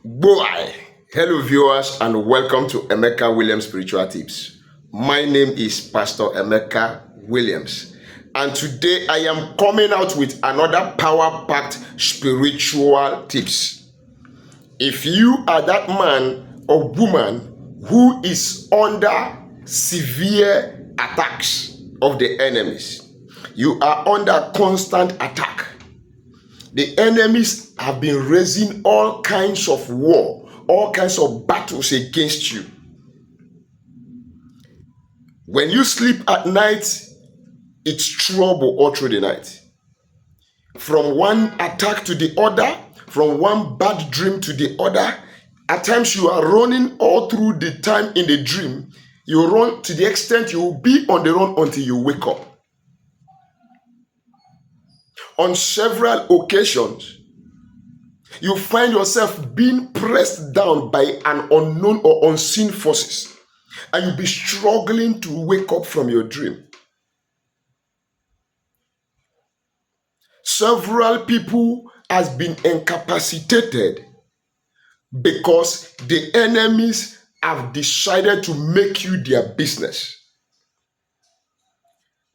Boy, hello viewers and welcome to Emeka Williams Spiritual Tips. My name is Pastor Emeka Williams and today I am coming out with another power-packed spiritual tips. If you are that man or woman who is under severe attacks of the enemies, you are under constant attack. The enemies have been raising all kinds of war, all kinds of battles against you. When you sleep at night, it's trouble all through the night. From one attack to the other, from one bad dream to the other. At times you are running all through the time in the dream. You run to the extent you will be on the run until you wake up. On several occasions, you find yourself being pressed down by an unknown or unseen forces, and you'll be struggling to wake up from your dream. Several people has been incapacitated because the enemies have decided to make you their business.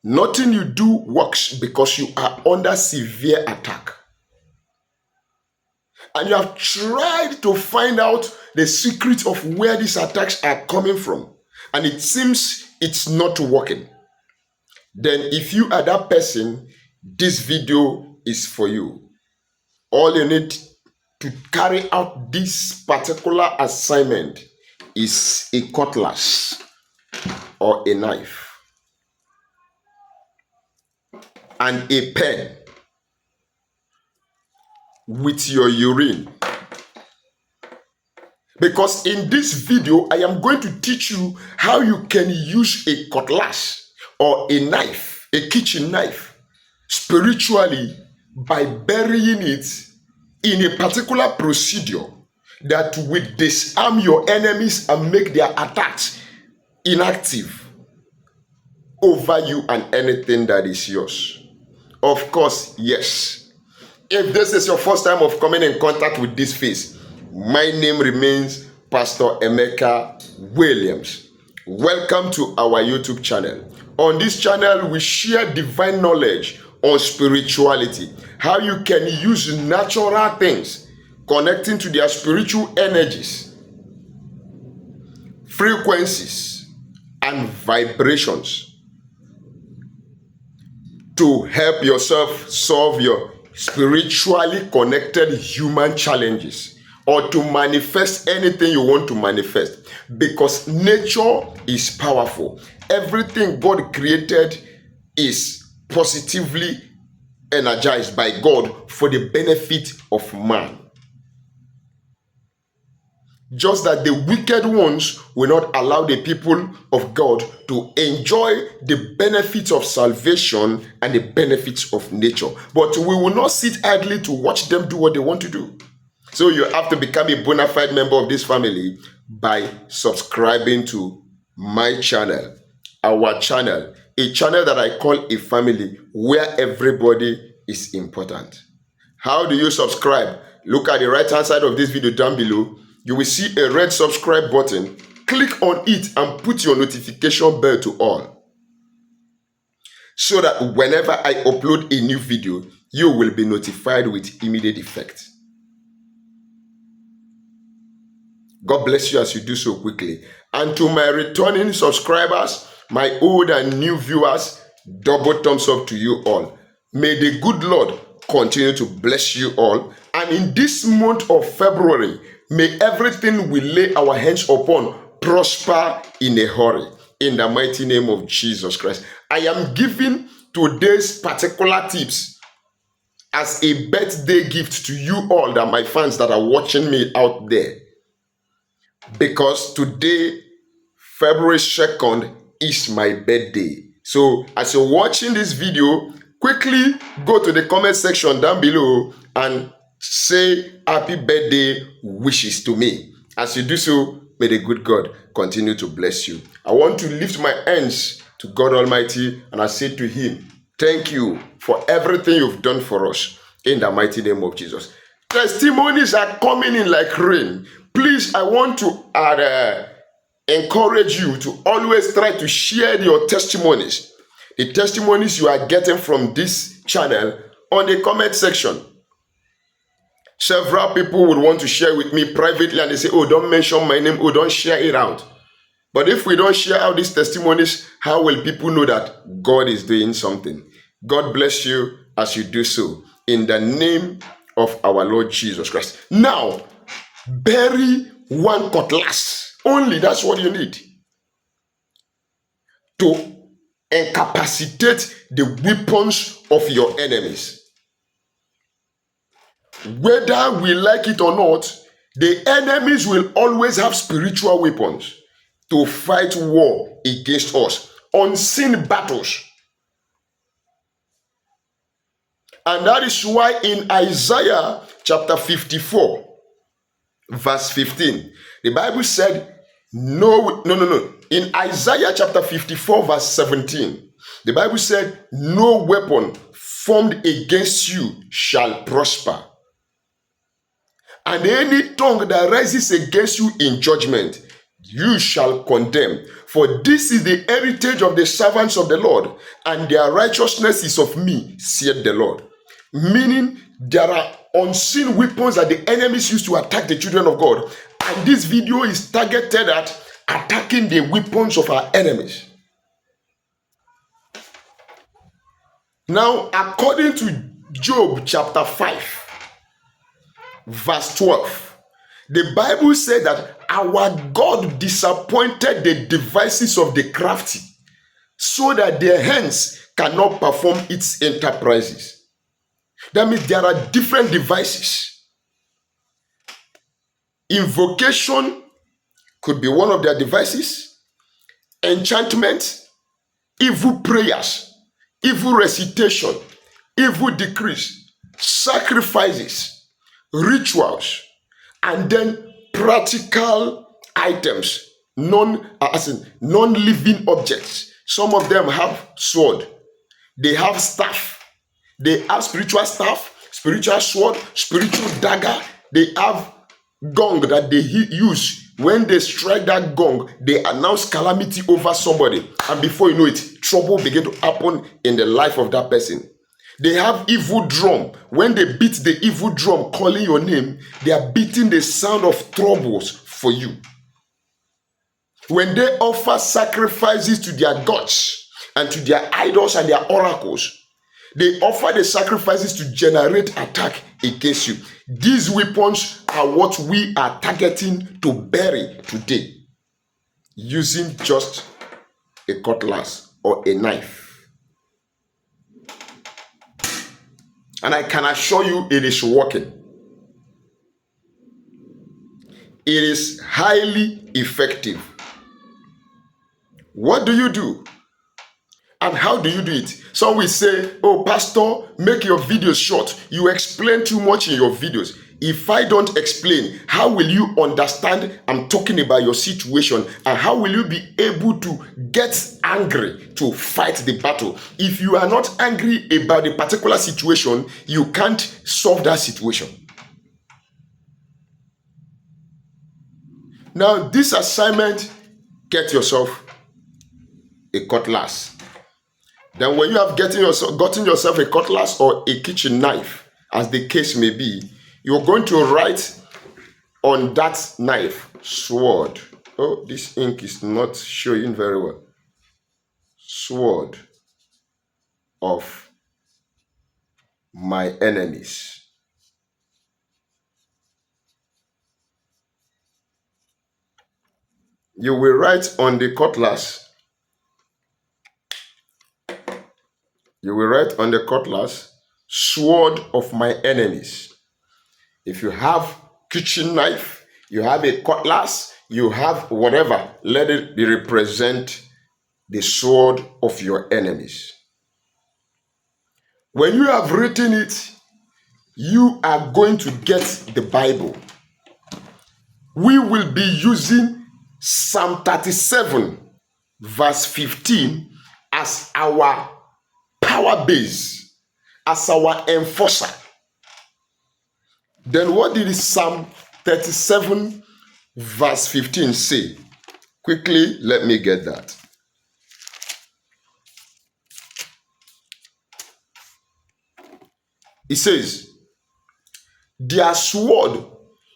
Nothing you do works because you are under severe attack. And you have tried to find out the secret of where these attacks are coming from. And it seems it's not working. Then if you are that person, this video is for you. All you need to carry out this particular assignment is a cutlass or a knife and a pen with your urine. Because in this video, I am going to teach you how you can use a cutlass or a knife, a kitchen knife, spiritually by burying it in a particular procedure that will disarm your enemies and make their attacks inactive over you and anything that is yours. Of course, yes. If this is your first time of coming in contact with this face, my name remains Pastor Emeka Williams. Welcome to our YouTube channel. On this channel, we share divine knowledge on spirituality, how you can use natural things connecting to their spiritual energies, frequencies, and vibrations to help yourself solve your spiritually connected human challenges or to manifest anything you want to manifest, because nature is powerful. Everything God created is positively energized by God for the benefit of man. Just that the wicked ones will not allow the people of God to enjoy the benefits of salvation and the benefits of nature. But we will not sit idly to watch them do what they want to do. So you have to become a bona fide member of this family by subscribing to my channel, our channel, a channel that I call a family where everybody is important. How do you subscribe? Look at the right hand side of this video down below. You will see a red subscribe button. Click on it and put your notification bell to on, so that whenever I upload a new video, you will be notified with immediate effect. God bless you as you do so quickly. And to my returning subscribers, my old and new viewers, double thumbs up to you all. May the good Lord continue to bless you all. And in this month of February, may everything we lay our hands upon prosper in a hurry. In the mighty name of Jesus Christ. I am giving today's particular tips as a birthday gift to you all, that my fans that are watching me out there. Because today, February 2nd, is my birthday. So as you're watching this video, quickly go to the comment section down below and say happy birthday wishes to me. As you do so, may the good God continue to bless you. I want to lift my hands to God Almighty and I say to him, thank you for everything you've done for us in the mighty name of Jesus. Testimonies are coming in like rain. Please, I want to encourage you to always try to share your testimonies. The testimonies you are getting from this channel on the comment section. Several people would want to share with me privately and they say, oh, don't mention my name, oh, don't share it out. But if we don't share out these testimonies, how will people know that God is doing something? God bless you as you do so in the name of our Lord Jesus Christ. Now, bury one cutlass. Only that's what you need to incapacitate the weapons of your enemies. Whether we like it or not, the enemies will always have spiritual weapons to fight war against us. Unseen battles. And that is why in Isaiah chapter 54, verse 15, the Bible said, no. In Isaiah chapter 54, verse 17, the Bible said, no weapon formed against you shall prosper. And any tongue that rises against you in judgment, you shall condemn. For this is the heritage of the servants of the Lord, and their righteousness is of me, saith the Lord. Meaning, there are unseen weapons that the enemies use to attack the children of God. And this video is targeted at attacking the weapons of our enemies. Now, according to Job chapter 5, verse 12, the Bible said that our God disappointed the devices of the crafty so that their hands cannot perform its enterprises. That means there are different devices. Invocation could be one of their devices. Enchantment, evil prayers, evil recitation, evil decrees, sacrifices, rituals, and then practical items, non-living objects. Some of them have sword, they have staff, they have spiritual staff, spiritual sword, spiritual dagger, they have gong that they use. When they strike that gong, they announce calamity over somebody, and before you know it, trouble begin to happen in the life of that person. They have evil drum. When they beat the evil drum calling your name, they are beating the sound of troubles for you. When they offer sacrifices to their gods and to their idols and their oracles, they offer the sacrifices to generate attack against you. These weapons are what we are targeting to bury today using just a cutlass or a knife. And I can assure you it is working. It is highly effective. What do you do? And how do you do it? Some will say, oh, pastor, make your videos short. You explain too much in your videos. If I don't explain, how will you understand I'm talking about your situation? And how will you be able to get angry to fight the battle? If you are not angry about a particular situation, you can't solve that situation. Now, this assignment, get yourself a cutlass. Then when you have gotten yourself a cutlass or a kitchen knife, as the case may be, you're going to write on that knife, sword. Oh, this ink is not showing very well. Sword of my enemies. You will write on the cutlass. You will write on the cutlass, sword of my enemies. If you have kitchen knife, you have a cutlass, you have whatever, let it be represent the sword of your enemies. When you have written it, you are going to get the Bible. We will be using Psalm 37, verse 15 as our power base, as our enforcer. Then what did Psalm 37 verse 15 say? Quickly, let me get that. It says, their sword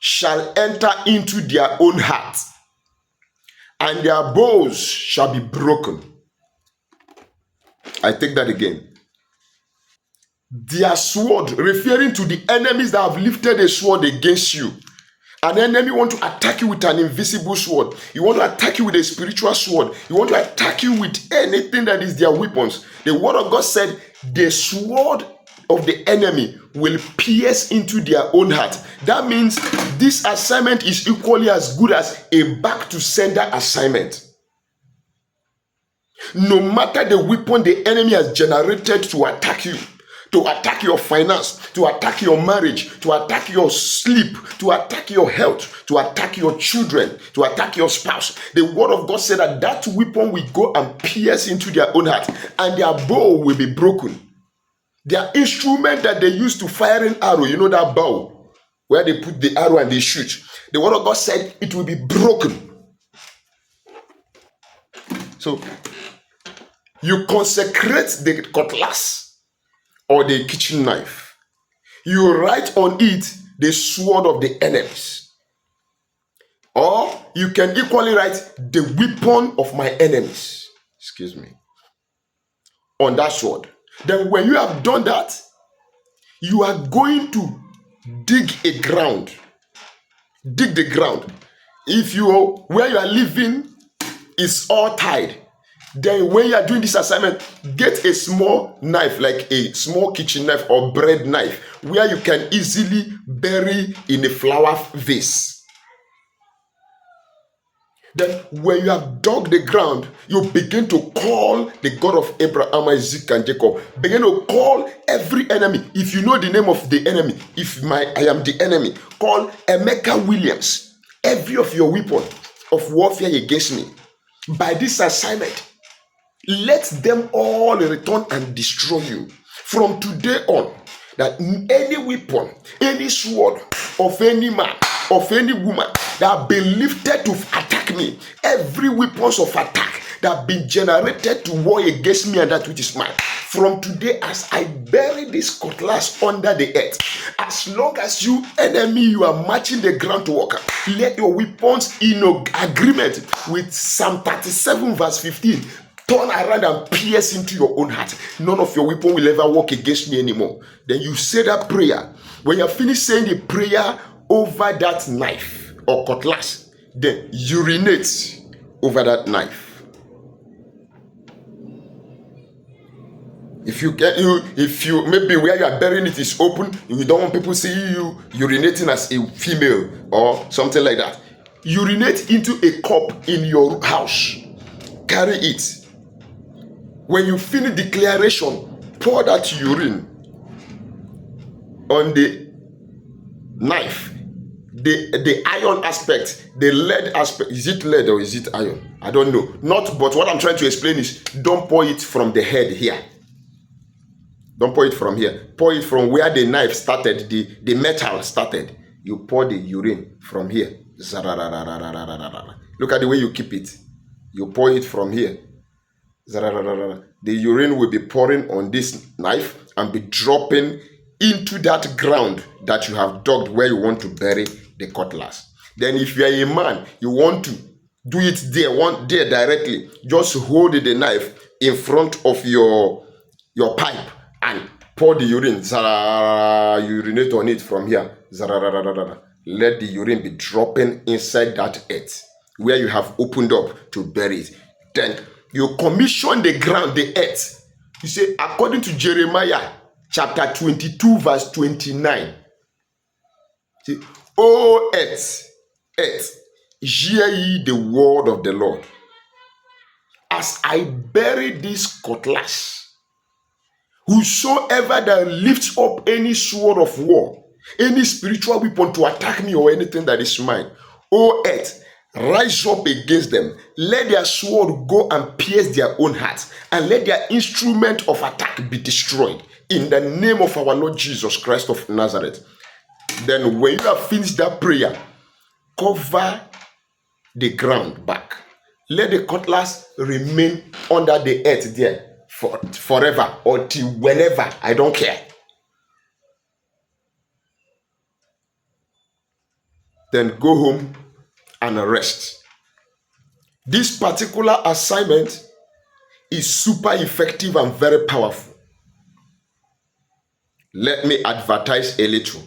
shall enter into their own heart, and their bows shall be broken. I take that again. Their sword, referring to the enemies that have lifted a sword against you. An enemy want to attack you with an invisible sword. You want to attack you with a spiritual sword. You want to attack you with anything that is their weapons. The word of God said, the sword of the enemy will pierce into their own heart. That means this assignment is equally as good as a back to sender assignment. No matter the weapon the enemy has generated to attack you, to attack your finance, to attack your marriage, to attack your sleep, to attack your health, to attack your children, to attack your spouse. The word of God said that that weapon will go and pierce into their own heart, and their bow will be broken. Their instrument that they use to fire an arrow, you know that bow, where they put the arrow and they shoot. The word of God said it will be broken. So, you consecrate the cutlass or the kitchen knife. You write on it the sword of the enemies. Or you can equally write the weapon of my enemies. Excuse me. On that sword. Then when you have done that, you are going to dig a ground. Dig the ground. If where you are living is all tied, then when you are doing this assignment, get a small knife, like a small kitchen knife or bread knife, where you can easily bury in a flower vase. Then when you have dug the ground, you begin to call the God of Abraham, Isaac, and Jacob. Begin to call every enemy. If you know the name of the enemy, I am the enemy, call Emeka Williams, every of your weapon of warfare against me. By this assignment, let them all return and destroy you. From today on, that any weapon, any sword of any man, of any woman that have been lifted to attack me, every weapons of attack that have been generated to war against me and that which is mine, from today, as I bury this cutlass under the earth, as long as you enemy, you are marching the ground to work, let your weapons in agreement with Psalm 37 verse 15 turn around and pierce into your own heart. None of your weapon will ever work against me anymore. Then you say that prayer. When you're finished saying the prayer over that knife or cutlass, then urinate over that knife. If you maybe where you are burying it is open, you don't want people see you urinating as a female or something like that. Urinate into a cup in your house. Carry it. When you finish declaration, pour that urine on the knife. The iron aspect, the lead aspect. Is it lead or is it iron? I don't know. But what I'm trying to explain is, don't pour it from the head here. Don't pour it from here. Pour it from where the knife started, the metal started. You pour the urine from here. Look at the way you keep it. You pour it from here. The urine will be pouring on this knife and be dropping into that ground that you have dug where you want to bury the cutlass. Then if you are a man, you want to do it there directly, just hold the knife in front of your pipe and pour the urine. Urinate on it from here. Let the urine be dropping inside that earth where you have opened up to bury it. Then you commission the ground, the earth. You say, according to Jeremiah chapter 22 verse 29. See, O earth, hear ye the word of the Lord. As I bury this cutlass, whosoever that lifts up any sword of war, any spiritual weapon to attack me or anything that is mine, O earth, rise up against them. Let their sword go and pierce their own hearts, and let their instrument of attack be destroyed. In the name of our Lord Jesus Christ of Nazareth. Then when you have finished that prayer, cover the ground back. Let the cutlass remain under the earth there forever or till whenever. I don't care. Then go home and rest. This particular assignment is super effective and very powerful. Let me advertise a little.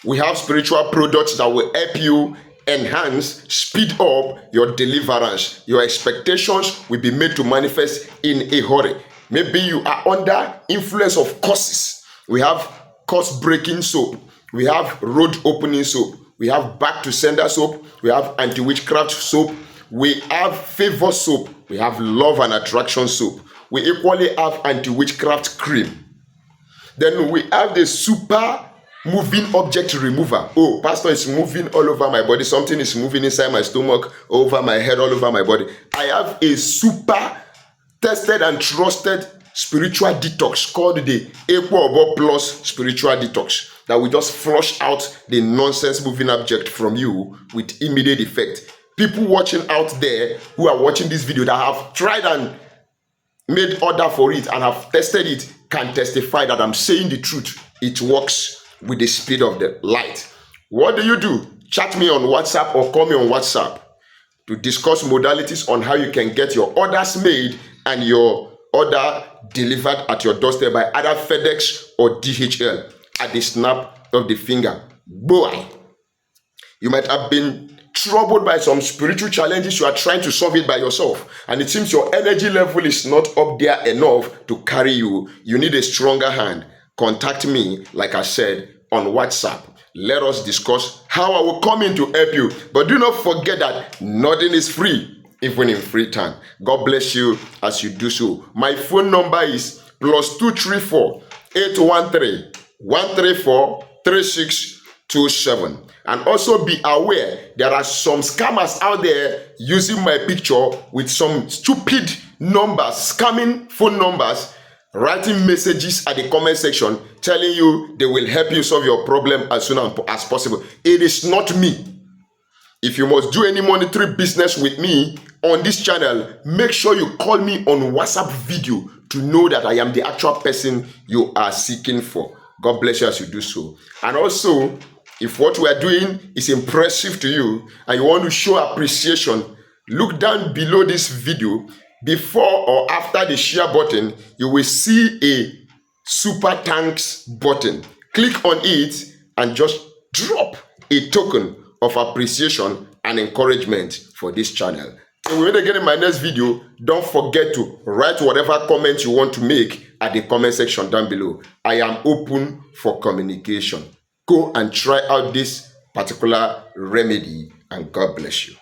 We have spiritual products that will help you enhance, speed up your deliverance. Your expectations will be made to manifest in a hurry. Maybe you are under influence of curses. We have curse breaking soap. We have road opening soap. We have back to sender soap. We have anti-witchcraft soap. We have favor soap. We have love and attraction soap. We equally have anti-witchcraft cream. Then we have the super moving object remover. Oh, pastor, is moving all over my body. Something is moving inside my stomach, over my head, all over my body. I have a super tested and trusted spiritual detox called the Equo Plus spiritual detox that will just flush out the nonsense moving object from you with immediate effect. People watching out there who are watching this video that have tried and made order for it and have tested it can testify that I'm saying the truth. It works with the speed of the light. What do? Chat me on WhatsApp or call me on WhatsApp to discuss modalities on how you can get your orders made and your order delivered at your doorstep by either FedEx or DHL at the snap of the finger. Boy, you might have been troubled by some spiritual challenges. You are trying to solve it by yourself, and it seems your energy level is not up there enough to carry you. You need a stronger hand. Contact me, like I said, on WhatsApp. Let us discuss how I will come in to help you. But do not forget that nothing is free, even in free time. God bless you as you do so. My phone number is +234 813 134 3627. And also be aware, there are some scammers out there using my picture with some stupid numbers, scamming phone numbers, writing messages at the comment section telling you they will help you solve your problem as soon as possible. It is not me. If you must do any monetary business with me on this channel, make sure you call me on WhatsApp video to know that I am the actual person you are seeking for. God bless you as you do so. And also, if what we are doing is impressive to you and you want to show appreciation, look down below this video. Before or after the share button, you will see a super thanks button. Click on it and just drop a token of appreciation and encouragement for this channel. So when I get in my next video, don't forget to write whatever comment you want to make at the comment section down below. I am open for communication. Go and try out this particular remedy, and God bless you.